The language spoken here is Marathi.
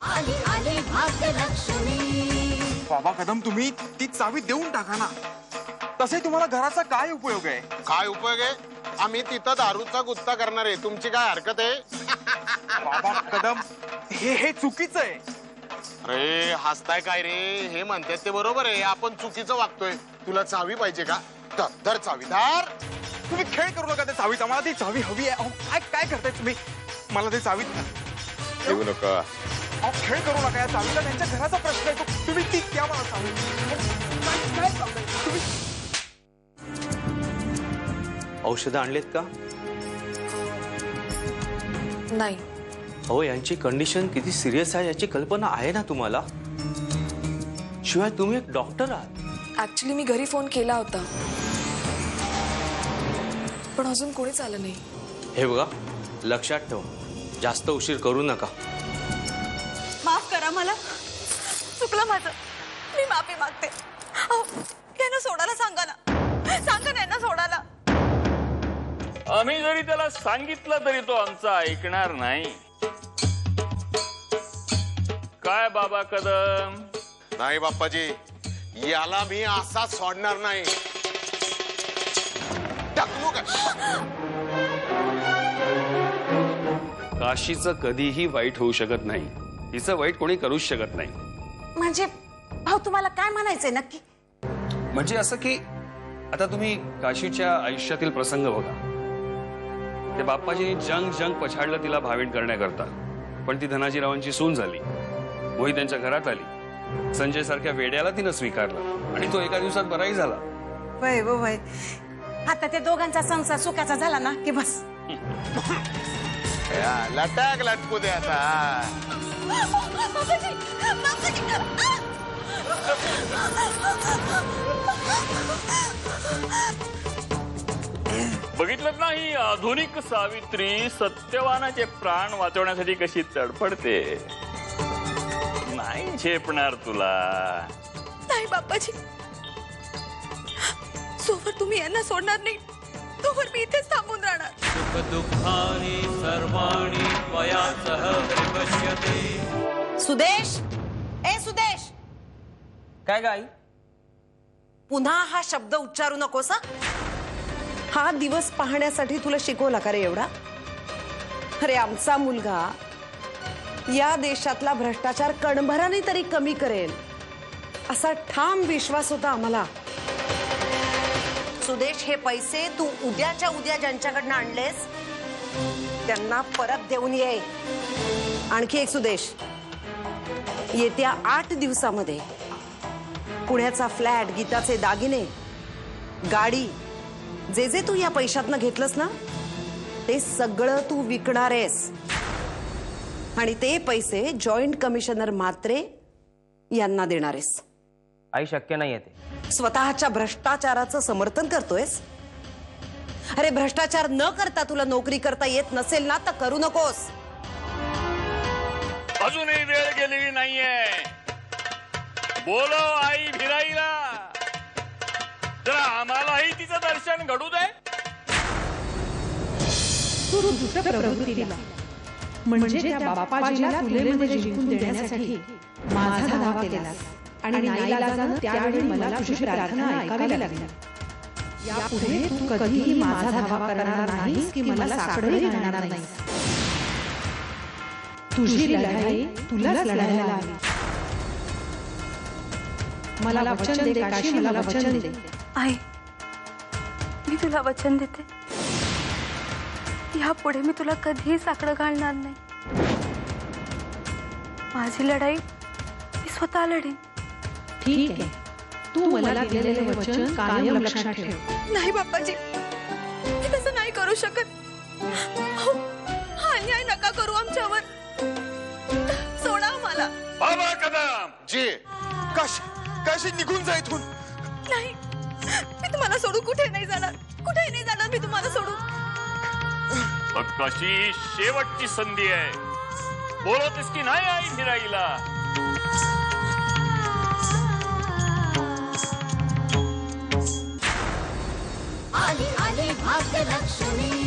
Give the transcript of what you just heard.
आली आली भाग्यलक्ष्मी। बाबा कदम, तुम्ही ती चावी देऊन टाका ना। तसे तुम्हाला घराचा काय उपयोग आहे? काय उपयोग आहे? आम्ही तिथं दारूचा गुत्ता करणार आहे, तुमची काय हरकत आहे? बाबा कदम, हे चुकीचं आहे। अरे हसताय काय रे? हे म्हणतात ते बरोबर आहे, आपण चुकीचं वागतोय। तुला चावी पाहिजे का? धर चावी धर। तुम्ही खेळ करू नका त्या चावीचा, मला ती चावी हवी आहे। काय काय करताय तुम्ही? मला ती चावी देऊ नका। खेळ करू नका या चावीला, त्यांच्या घराचा प्रश्न आहे। तुम्ही ती द्या मला चावी। काय चाललंय? तुम्ही औषधं आणलेत का? नाही। अहो, यांची कंडिशन किती सिरियस आहे याची कल्पना आहे ना तुम्हाला? शिवाय तुम्ही एक डॉक्टर आहात। ऍक्च्युली मी घरी फोन केला होता, पण अजून कोणीच आलं नाही। हे बघा, लक्षात ठेव, जास्त उशीर करू नका। माफ करा मला, चुकलं माझं, मी माफी मागते। यांना सोडायला सांगा ना, सांगा ना यांना सोडायला। आम्ही जरी त्याला सांगितलं तरी तो आमचा ऐकणार नाही। काय बाबा कदम? नाही बाप्पाजी, याला मी असा सोडणार नाही। टाकू का? काशीचं कधीही वाईट होऊ शकत नाही, तिचं वाईट कोणी करूच शकत नाही। म्हणजे भाऊ, तुम्हाला काय म्हणायचंय नक्की? म्हणजे असं की आता तुम्ही काशीच्या आयुष्यातील प्रसंग बघा। ते बाप्पाजींनी जंग जंग पछाडलं तिला भाविण करण्याकरता, पण ती धनाजीरावांची सून झाली। वही त्यांच्या घरात आली, संजय सारख्या वेड्याला तिनं स्वीकारलं आणि तो एका दिवसात बराही झाला। वय वो वय, आता त्या दोघांचा संसार सुखाचा झाला ना की बस। लटक लटकू दे आता। बघितलं नाही, आधुनिक सावित्री सत्यवानाचे प्राण वाचवण्यासाठी कशी तडफडते। नाही झेपणार तुला। नाही बाप्पाजी, सोबत तुम्ही यांना सोडणार नाही तोवर मी इथेच थांबून राहणार। सुदेश, ए सुदेश, काय गाई? पुन्हा हा शब्द उच्चारू नकोस हा। हा दिवस पाहण्यासाठी तुला शिकवला का रे एवढा? अरे आमचा मुलगा या देशातला भ्रष्टाचार कणभराने तरी कमी करेल असा ठाम विश्वास होता आम्हाला। सुदेश, हे पैसे तू उद्याच्या उद्या ज्यांच्याकडनं आणलेस त्यांना परत देऊन ये। आणखी एक सुदेश, येत्या 8 दिवसामध्ये पुण्याचा फ्लॅट, गीताचे दागिने, गाडी, जे जे तू या पैशातनं घेतलंस ना ते सगळं तू विकणार आहेस आणि ते पैसे जॉईंट कमिशनर म्हात्रे यांना देणार आहेस। आई, शक्य नाहीये ते। स्वतःच्या भ्रष्टाचाराचं समर्थन करतोयस? अरे भ्रष्टाचार न करता तुला नोकरी करता येत नसेल ना तर करू नकोस। अजूनही वेळ गेलेली नाहीये। बोलो आई भिराईला, जरा आम्हालाही तिचं दर्शन घडू दे। तू दुष्ट प्रवृत्तीला म्हणजे त्या बाप्पाजीला तुलेमध्ये जिंकून देण्यासाठी माझा धावा केलास आणि नाईलाजानं त्यावेळी मला तुझी प्रार्थना ऐकावी लागली। यापुढे तू कधीही माझा धावा करणार नाहीस की मला साकडंही घालणार नाहीस। तुझी लढाई तुलाच लढायला हवी। मला वचन दे काशी, मला वचन दे। आई, मी तुला वचन देते, यापुढे मी तुला कधीही साकडं घालणार नाही। माझी लढाई मी स्वतः लढीन। ठीक आहे, तू मला दिलेले वचन कायम लक्षात ठेव। नाही बाप्पाजी, मी तसं नाही करू शकत। हा अन्याय नका करू आमच्यावर, सोडा मला। बाबा कदम जी, काशी निघून जा इथून। नाही, मी तुम्हाला सोडून कुठे नाही जाणार, कुठेही नाही जाणार मी तुम्हाला सोडून। कशी शेवटची संधी आहे, बोलतस की नाही आई भिराईला? आली आली भाग्यलक्ष्मी।